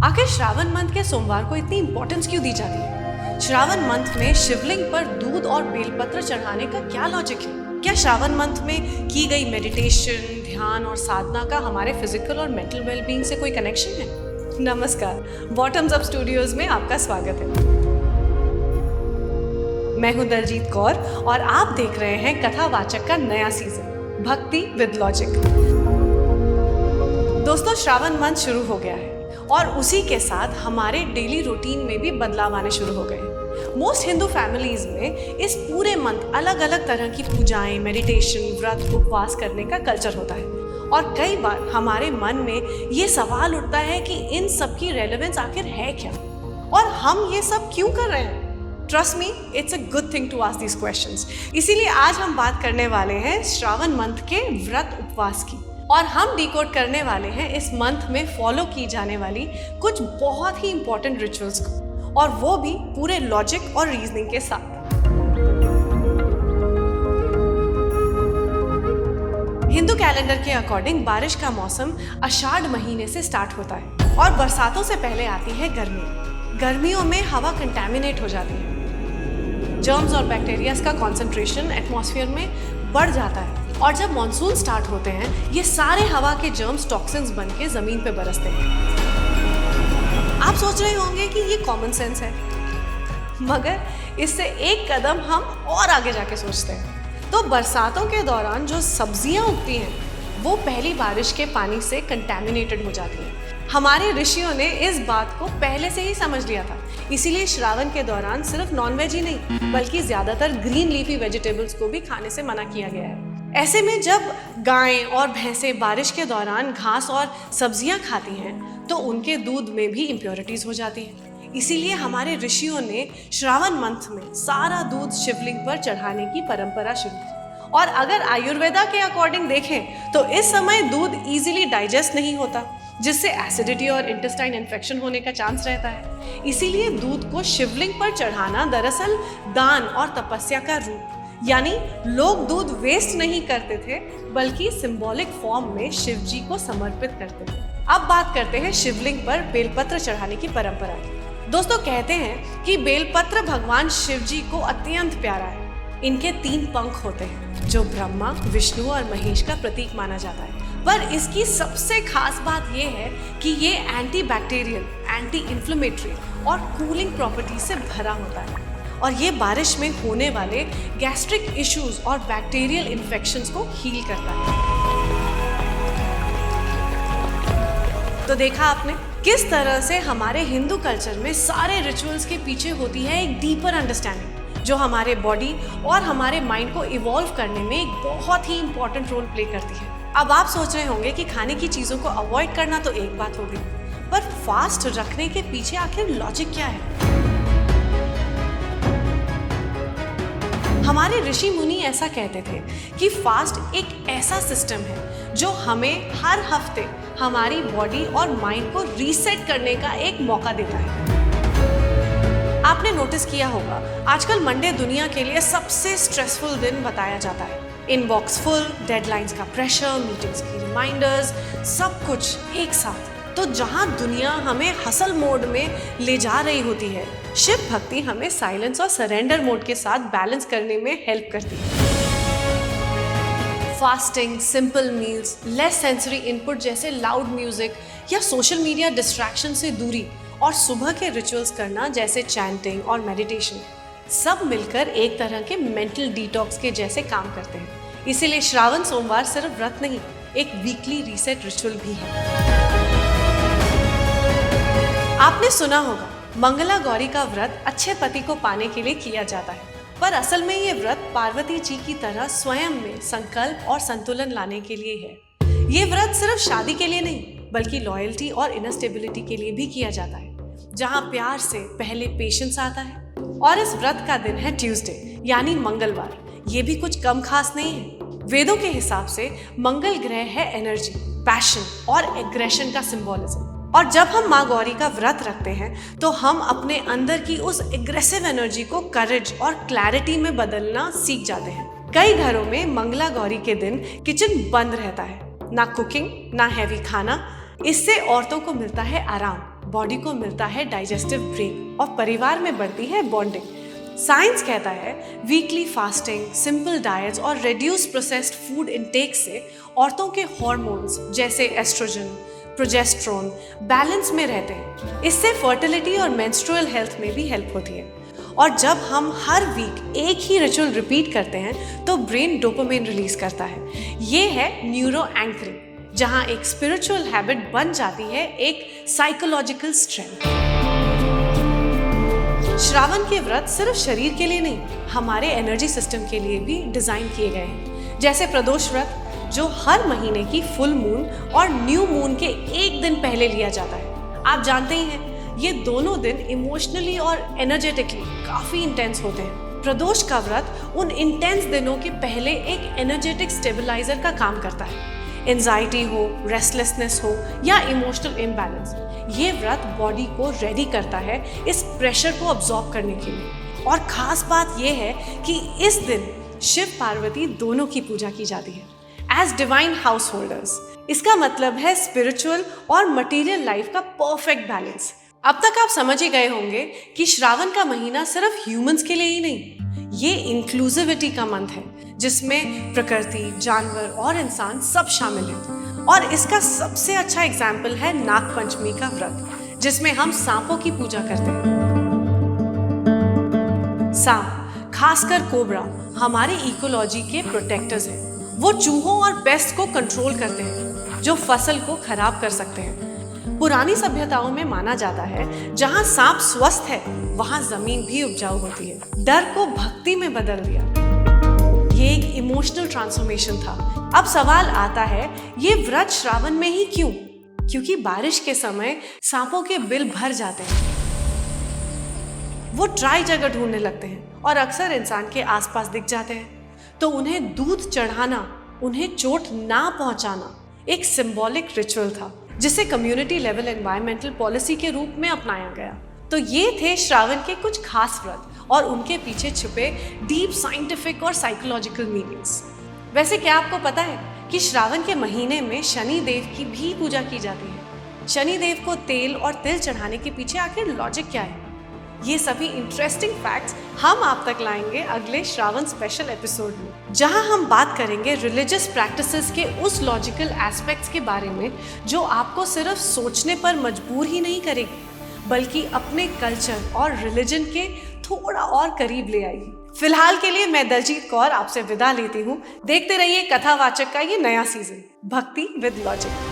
आखिर श्रावण मंथ के सोमवार को इतनी इंपॉर्टेंस क्यों दी जाती है? श्रावण मंथ में शिवलिंग पर दूध और बेलपत्र चढ़ाने का क्या लॉजिक है? क्या श्रावण मंथ में की गई मेडिटेशन, ध्यान और साधना का हमारे फिजिकल और मेंटल वेलबींग से कोई कनेक्शन है? नमस्कार, बॉटम्स अप स्टूडियोज में आपका स्वागत है। मैं हूं दलजीत कौर और आप देख रहे हैं कथावाचक का नया सीजन, भक्ति विद लॉजिक। दोस्तों, श्रावण मंथ शुरू हो गया है और उसी के साथ हमारे डेली रूटीन में भी बदलाव आने शुरू हो गए। मोस्ट हिंदू फैमिलीज में इस पूरे मंथ अलग अलग तरह की पूजाएं, मेडिटेशन, व्रत, उपवास करने का कल्चर होता है और कई बार हमारे मन में ये सवाल उठता है कि इन सब की रेलेवेंस आखिर है क्या और हम ये सब क्यों कर रहे हैं। Trust me, it's a good thing to ask these questions. इसीलिए आज हम बात करने वाले हैं श्रावण मंथ के व्रत उपवास की और हम डिकोड करने वाले हैं इस मंथ में फॉलो की जाने वाली कुछ बहुत ही इंपॉर्टेंट रिचुअल्स को, और वो भी पूरे लॉजिक और रीजनिंग के साथ। हिंदू कैलेंडर के अकॉर्डिंग बारिश का मौसम आषाढ़ महीने से स्टार्ट होता है और बरसातों से पहले आती है गर्मी। गर्मियों में हवा कंटैमिनेट हो जाती है, जर्म्स और बैक्टीरियाज का कॉन्सेंट्रेशन एटमॉस्फेयर में बढ़ जाता है और जब मॉनसून स्टार्ट होते हैं ये सारे हवा के जर्म्स टॉक्सिन्स बन के जमीन पे बरसते हैं। आप सोच रहे होंगे कि ये कॉमन सेंस है, मगर इससे एक कदम हम और आगे जाके सोचते हैं तो बरसातों के दौरान जो सब्जियां उगती हैं वो पहली बारिश के पानी से कंटैमिनेटेड हो जाती हैं। हमारे ऋषियों ने इस बात को पहले से ही समझ लिया था, इसीलिए श्रावण के दौरान सिर्फ नॉनवेज ही नहीं बल्कि ज्यादातर ग्रीन लीफी वेजिटेबल्स को भी खाने से मना किया गया है। ऐसे में जब गायें और भैंसें बारिश के दौरान घास और सब्जियां खाती हैं तो उनके दूध में भी इम्प्योरिटीज हो जाती हैं। इसीलिए हमारे ऋषियों ने श्रावण मंथ में सारा दूध शिवलिंग पर चढ़ाने की परंपरा शुरू की। और अगर आयुर्वेदा के अकॉर्डिंग देखें तो इस समय दूध इजीली डाइजेस्ट नहीं होता, जिससे एसिडिटी और इंटेस्टाइन इन्फेक्शन होने का चांस रहता है। इसीलिए दूध को शिवलिंग पर चढ़ाना दरअसल दान और तपस्या का रूप, यानी लोग दूध वेस्ट नहीं करते थे बल्कि सिंबॉलिक फॉर्म में शिव जी को समर्पित करते थे। अब बात करते हैं शिवलिंग पर बेलपत्र चढ़ाने की परंपरा की। दोस्तों, कहते हैं कि बेलपत्र भगवान शिव जी को अत्यंत प्यारा है। इनके 3 पंख होते हैं जो ब्रह्मा, विष्णु और महेश का प्रतीक माना जाता है। पर इसकी सबसे खास बात यह है कि ये एंटी बैक्टीरियल, एंटी इन्फ्लेमेटरी और कूलिंग प्रॉपर्टी से भरा होता है और ये बारिश में होने वाले गैस्ट्रिक इश्यूज और बैक्टीरियल इन्फेक्शंस को हील करता है। तो देखा आपने किस तरह से हमारे हिंदू कल्चर में सारे रिचुअल्स के पीछे होती है एक डीपर अंडरस्टैंडिंग जो हमारे बॉडी और हमारे माइंड को इवॉल्व करने में एक बहुत ही इंपॉर्टेंट रोल प्ले करती है। अब आप सोच रहे होंगे कि खाने की चीजों को अवॉइड करना तो एक बात हो गई, पर फास्ट रखने के पीछे आखिर लॉजिक क्या है? हमारे ऋषि मुनि ऐसा कहते थे कि फास्ट एक ऐसा सिस्टम है जो हमें हर हफ्ते हमारी बॉडी और माइंड को रीसेट करने का एक मौका देता है। आपने नोटिस किया होगा आजकल मंडे दुनिया के लिए सबसे स्ट्रेसफुल दिन बताया जाता है। इनबॉक्स फुल, डेडलाइंस का प्रेशर, मीटिंग्स की रिमाइंडर्स, सब कुछ एक साथ। तो जहां दुनिया हमें हसल मोड में ले जा रही होती है, शिव भक्ति हमें साइलेंस और सरेंडर मोड के साथ बैलेंस करने में हेल्प करती है। Fasting, simple meals, less sensory input जैसे लाउड म्यूजिक या सोशल मीडिया डिस्ट्रैक्शन से दूरी और सुबह के रिचुअल्स करना जैसे चैंटिंग और मेडिटेशन सब मिलकर एक तरह के मेंटल डिटॉक्स के जैसे काम करते हैं। इसीलिए श्रावण सोमवार सिर्फ व्रत नहीं, एक वीकली रीसेट रिचुअल भी है। आपने सुना होगा मंगला गौरी का व्रत अच्छे पति को पाने के लिए किया जाता है, पर असल में ये व्रत पार्वती जी की तरह स्वयं में संकल्प और संतुलन लाने के लिए है। ये व्रत सिर्फ शादी के लिए नहीं बल्कि लॉयल्टी और इनर स्टेबिलिटी के लिए भी किया जाता है, जहाँ प्यार से पहले पेशेंस आता है। और इस व्रत का दिन है ट्यूसडे यानी मंगलवार। ये भी कुछ कम खास नहीं है। वेदों के हिसाब से मंगल ग्रह है एनर्जी, पैशन और एग्रेशन का सिंबोलिज्म। और जब हम माँ गौरी का व्रत रखते हैं तो हम अपने अंदर की उस एग्रेसिव एनर्जी को करेज और क्लैरिटी में बदलना सीख जाते हैं। कई घरों में मंगला गौरी के दिन किचन बंद रहता है, ना कुकिंग ना हैवी खाना। इससे औरतों को मिलता है आराम बॉडी को मिलता है डाइजेस्टिव ब्रेक और परिवार में बढ़ती है बॉन्डिंग। साइंस कहता है वीकली फास्टिंग, सिंपल डाइट्स और रिड्यूस प्रोसेस्ड फूड इनटेक से औरतों के हार्मोन्स जैसे एस्ट्रोजन, प्रोजेस्टेरोन बैलेंस में रहते हैं। इससे फर्टिलिटी और मेंस्ट्रुअल हेल्थ में भी हेल्प होती है। और जब हम हर वीक एक ही रिचुअल रिपीट करते हैं तो ब्रेन डोपामिन रिलीज करता है। ये है न्यूरो एंकरिंग, जहां एक स्पिरिचुअल हैबिट बन जाती है एक साइकोलॉजिकल स्ट्रेंथ। श्रावण के व्रत सिर्फ शरीर के लिए नहीं, हमारे एनर्जी सिस्टम के लिए भी डिजाइन किए गए हैं। जैसे प्रदोष व्रत, जो हर महीने की फुल मून और न्यू मून के एक दिन पहले लिया जाता है। आप जानते ही हैं, ये दोनों दिन इमोशनली और एनर्जेटिकली काफी इंटेंस होते हैं। प्रदोष का व्रत उन इंटेंस दिनों के पहले एक एनर्जेटिक स्टेबलाइजर का काम करता है। एंजाइटी हो, रेस्टलेसनेस हो या इमोशनल इम्बैलेंस, ये व्रत बॉडी को रेडी करता है इस प्रेशर को अब्सॉर्ब करने के लिए। और खास बात यह है कि इस दिन शिव पार्वती दोनों की पूजा की जाती है एज डिवाइन हाउस होल्डर्स। इसका मतलब है स्पिरिचुअल और मटीरियल लाइफ का परफेक्ट बैलेंस। अब तक आप समझ ही गए होंगे कि श्रावण का महीना सिर्फ ह्यूमंस के लिए ही नहीं, ये इंक्लूसिविटी का मंथ है, जिसमें प्रकृति, जानवर और इंसान सब शामिल हैं। और इसका सबसे अच्छा एग्जाम्पल है नाग पंचमी का व्रत, जिसमें हम सांपों की पूजा करते हैं। सांप, खासकर कोबरा, हमारे इकोलॉजी के प्रोटेक्टर्स हैं। वो चूहों और पेस्ट को कंट्रोल करते हैं, जो फसल को खराब कर सकते हैं। पुरानी सभ्यताओं में माना जाता है जहां सांप स्वस्थ है, वहां जमीन भी उपजाऊ होती है। डर को भक्ति में बदल दिया। ये एक इमोशनल ट्रांसफॉर्मेशन था। अब सवाल आता है, ये व्रत श्रावण में ही क्यों? क्योंकि बारिश के समय सांपों के बिल भर जाते हैं। वो ड्राई जगह ढूंढने लगते हैं और अक्सर इंसान के आसपास दिख जाते हैं। तो उन्हें दूध चढ़ाना, उन्हें चोट ना पहुंचाना एक सिंबॉलिक रिचुअल था, जिसे कम्युनिटी लेवल एनवायरमेंटल पॉलिसी के रूप में अपनाया गया। तो ये थे श्रावण के कुछ खास व्रत और उनके पीछे छुपे डीप साइंटिफिक और साइकोलॉजिकल मीनिंग्स। वैसे क्या आपको पता है कि श्रावण के महीने में शनि देव की भी पूजा की जाती है? शनि देव को तेल और तिल चढ़ाने के पीछे आखिर लॉजिक क्या है? ये सभी इंटरेस्टिंग फैक्ट्स हम आप तक लाएंगे अगले श्रावण स्पेशल एपिसोड में, जहां हम बात करेंगे रिलीजियस प्रैक्टिसेस के उस लॉजिकल एस्पेक्ट्स के बारे में जो आपको सिर्फ सोचने पर मजबूर ही नहीं करेगी, बल्कि अपने कल्चर और रिलीजन के थोड़ा और करीब ले आएगी। फिलहाल के लिए मैं दलजीत कौर आपसे विदा लेती हूँ। देखते रहिए कथावाचक का ये नया सीजन, भक्ति विद लॉजिक।